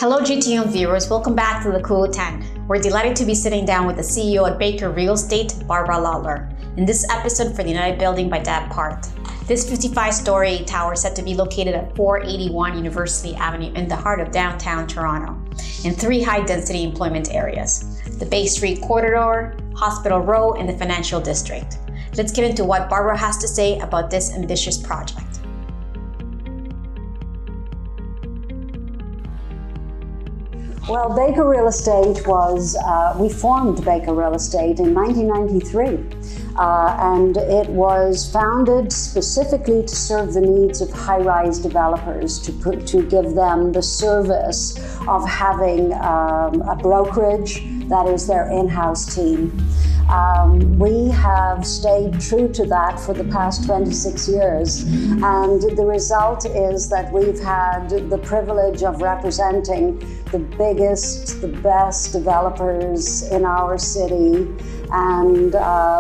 Hello GTM viewers, welcome back to the Cool 10. We're delighted to be sitting down with the CEO at Baker Real Estate, Barbara Lawlor, in this episode for the United Building by Davpart. This 55-story tower is set to be located at 481 University Avenue in the heart of downtown Toronto, in 3 high-density employment areas: the Bay Street Corridor, Hospital Row, and the Financial District. Let's get into what Barbara has to say about this ambitious project. Well, Baker Real Estate we formed Baker Real Estate in 1993, and it was founded specifically to serve the needs of high-rise developers, to give them the service of having a brokerage that is their in-house team. We have stayed true to that for the past 26 years, and the result is that we've had the privilege of representing the biggest, the best developers in our city, and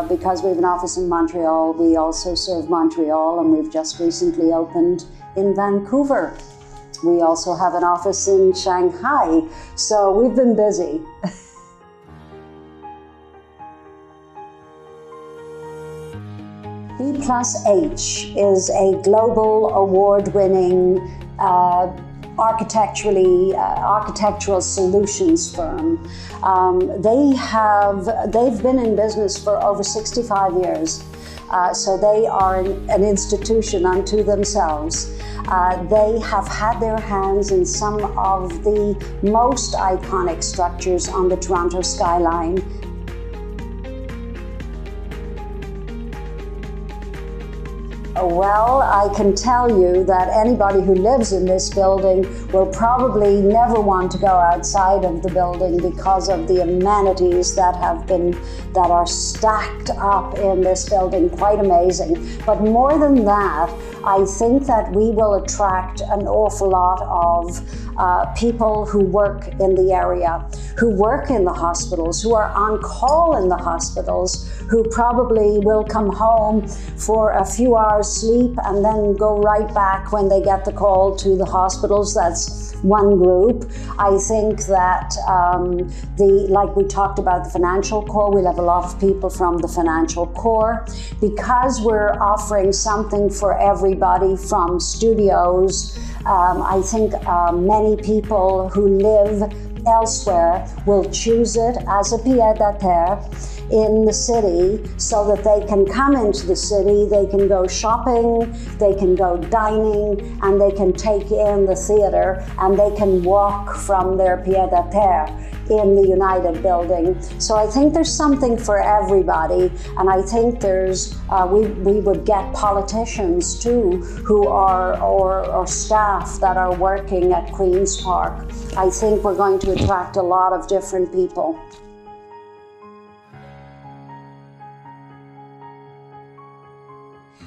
because we have an office in Montreal, we also serve Montreal, and we've just recently opened in Vancouver. We also have an office in Shanghai, so we've been busy. B+H is a global award-winning architectural solutions firm. They've been in business for over 65 years, so they are an institution unto themselves. They have had their hands in some of the most iconic structures on the Toronto skyline. Well, I can tell you that anybody who lives in this building will probably never want to go outside of the building because of the amenities that are stacked up in this building. Quite amazing. But more than that, I think that we will attract an awful lot of people who work in the area, who work in the hospitals, who are on call in the hospitals, who probably will come home for a few hours sleep and then go right back when they get the call to the hospitals. That's one group. I think that like we talked about the financial core, we'll have a lot of people from the financial core, because we're offering something for everybody from studios. I think many people who live elsewhere will choose it as a pied-à-terre in the city, so that they can come into the city, they can go shopping, they can go dining, and they can take in the theater, and they can walk from their pied-à-terre in the United Building. So I think there's something for everybody, and I think there's we would get politicians too, who are or staff that are working at Queen's Park. I think we're going to attract a lot of different people.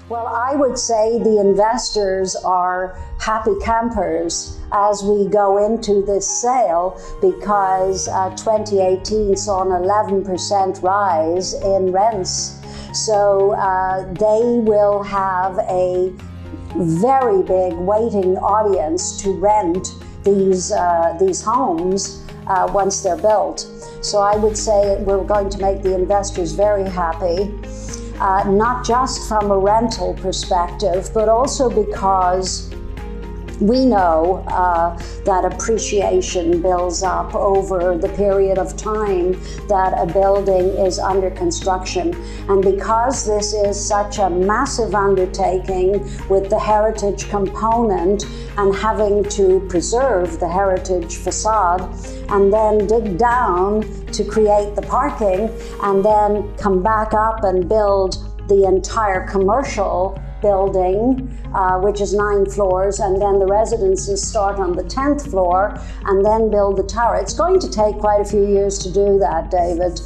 Well, I would say the investors are happy campers as we go into this sale, because 2018 saw an 11% rise in rents. So they will have a very big waiting audience to rent these homes once they're built. So I would say we're going to make the investors very happy. Not just from a rental perspective, but also because we know that appreciation builds up over the period of time that a building is under construction. And because this is such a massive undertaking with the heritage component and having to preserve the heritage facade and then dig down to create the parking and then come back up and build the entire commercial building, which is 9 floors, and then the residences start on the 10th floor and then build the tower. It's going to take quite a few years to do that, David.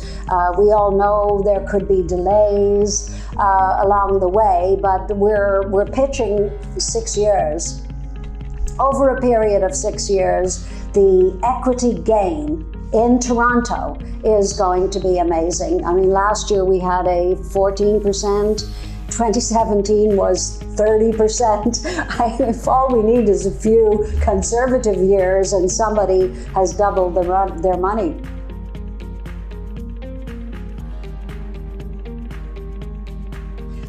We all know there could be delays along the way, but we're pitching 6 years. Over a period of 6 years, the equity gain in Toronto is going to be amazing. I mean, last year we had a 14% 2017 was 30%. If all we need is a few conservative years and somebody has doubled their money.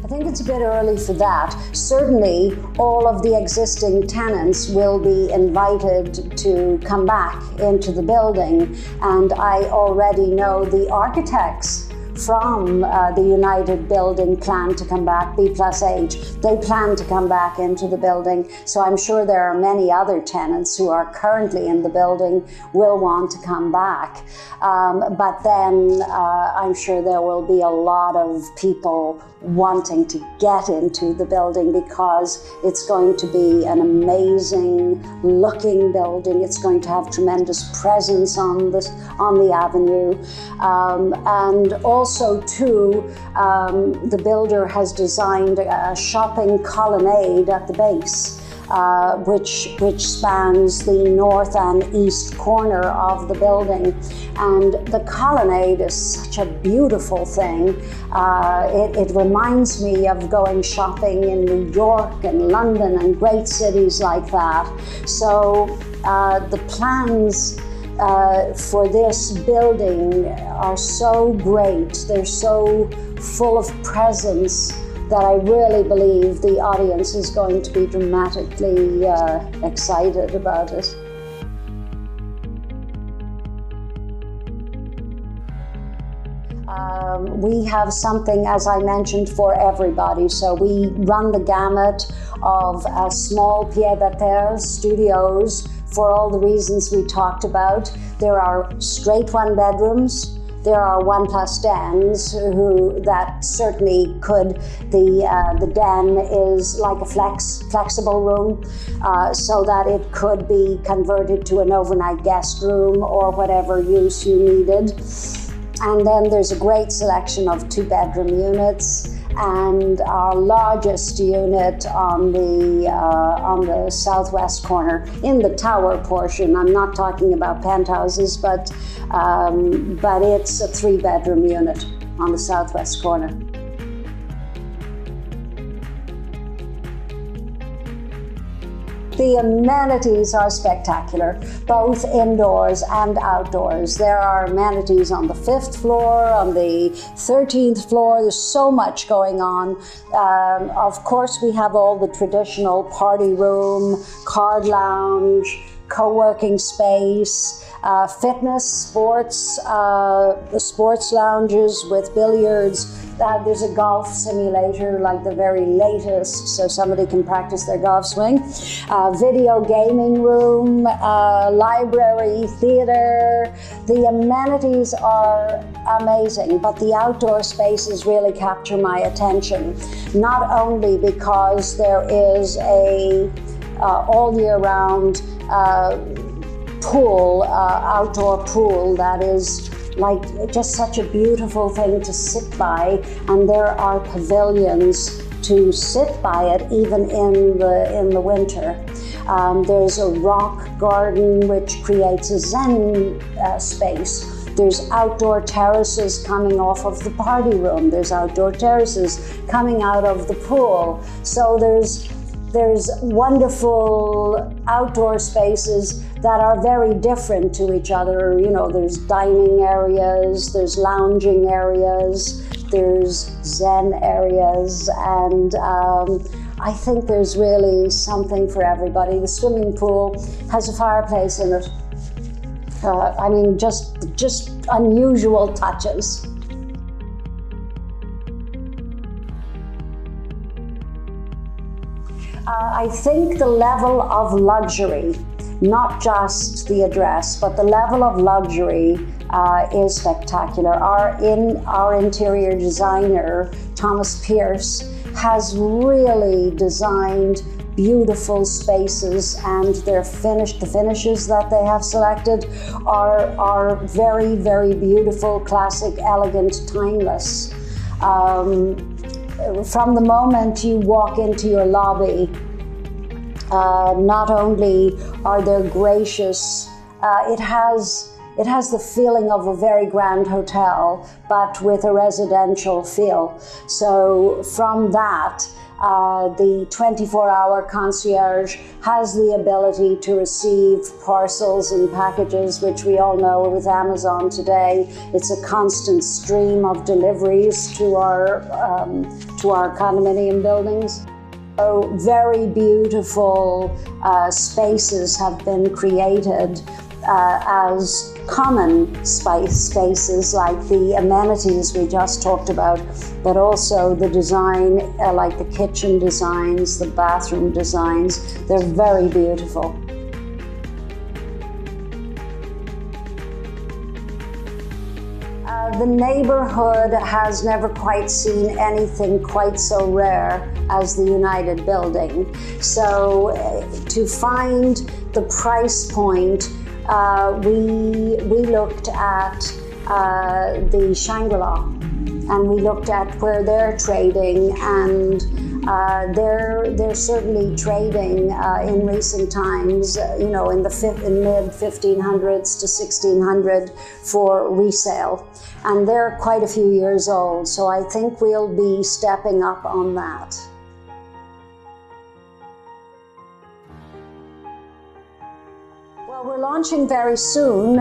I think it's a bit early for that. Certainly, all of the existing tenants will be invited to come back into the building, and I already know the architects from the United building plan to come back, B+H. They plan to come back into the building, so I'm sure there are many other tenants who are currently in the building will want to come back. But then I'm sure there will be a lot of people wanting to get into the building because it's going to be an amazing looking building. It's going to have tremendous presence on the avenue. And also too, the builder has designed a shopping colonnade at the base, which spans the north and east corner of the building. And the colonnade is such a beautiful thing. It reminds me of going shopping in New York and London and great cities like that. So the plans for this building are so great. They're so full of presence that I really believe the audience is going to be dramatically excited about it. We have something, as I mentioned, for everybody. So we run the gamut of small pied-à-terre studios for all the reasons we talked about. There are straight one-bedrooms. There are 1+ dens that certainly could. The den is like a flexible room, so that it could be converted to an overnight guest room or whatever use you needed. And then there's a great selection of 2-bedroom units, and our largest unit on the southwest corner in the tower portion. I'm not talking about penthouses, but it's a 3-bedroom unit on the southwest corner. The amenities are spectacular, both indoors and outdoors. There are amenities on the 5th floor, on the 13th floor. There's so much going on. Of course, we have all the traditional party room, card lounge, co-working space, fitness, sports lounges with billiards. There's a golf simulator, like the very latest, so somebody can practice their golf swing. Video gaming room, library, theater. The amenities are amazing, but the outdoor spaces really capture my attention. Not only because there is a all year round pool, outdoor pool that is like just such a beautiful thing to sit by, and there are pavilions to sit by it even in the winter. There's a rock garden which creates a Zen space. There's outdoor terraces coming off of the party room. There's outdoor terraces coming out of the pool. So there's wonderful outdoor spaces that are very different to each other. You know, there's dining areas, there's lounging areas, there's Zen areas, and I think there's really something for everybody. The swimming pool has a fireplace in it. I mean, just unusual touches. I think the level of luxury, not just the address, but the level of luxury is spectacular. Our interior designer, Thomas Pierce, has really designed beautiful spaces, and the finishes that they have selected are very, very beautiful, classic, elegant, timeless. From the moment you walk into your lobby, not only are there gracious, it has It has the feeling of a very grand hotel, but with a residential feel. So from that, the 24-hour concierge has the ability to receive parcels and packages, which we all know with Amazon today. It's a constant stream of deliveries to our condominium buildings. So very beautiful spaces have been created as common spaces, like the amenities we just talked about, but also the design, like the kitchen designs, the bathroom designs. They're very beautiful. The neighbourhood has never quite seen anything quite so rare as the United building. So to find the price point, we looked at the Shangri-La, and we looked at where they're trading, and they're certainly trading in recent times, in mid 1500s to 1600 for resale, and they're quite a few years old. So I think we'll be stepping up on that. Well, we're launching very soon,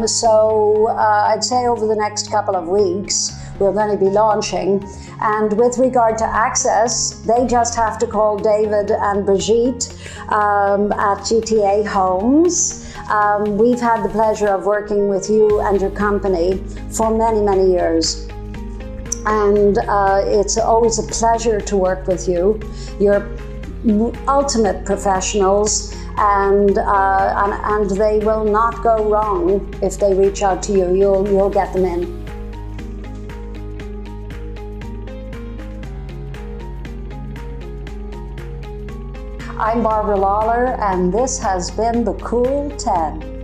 so I'd say over the next couple of weeks we're going to be launching. And with regard to access, they just have to call David and Brigitte at GTA Homes. We've had the pleasure of working with you and your company for many, many years. And it's always a pleasure to work with you. You're ultimate professionals, and they will not go wrong if they reach out to you. You'll get them in. I'm Barbara Lawlor, and this has been the Cool 10.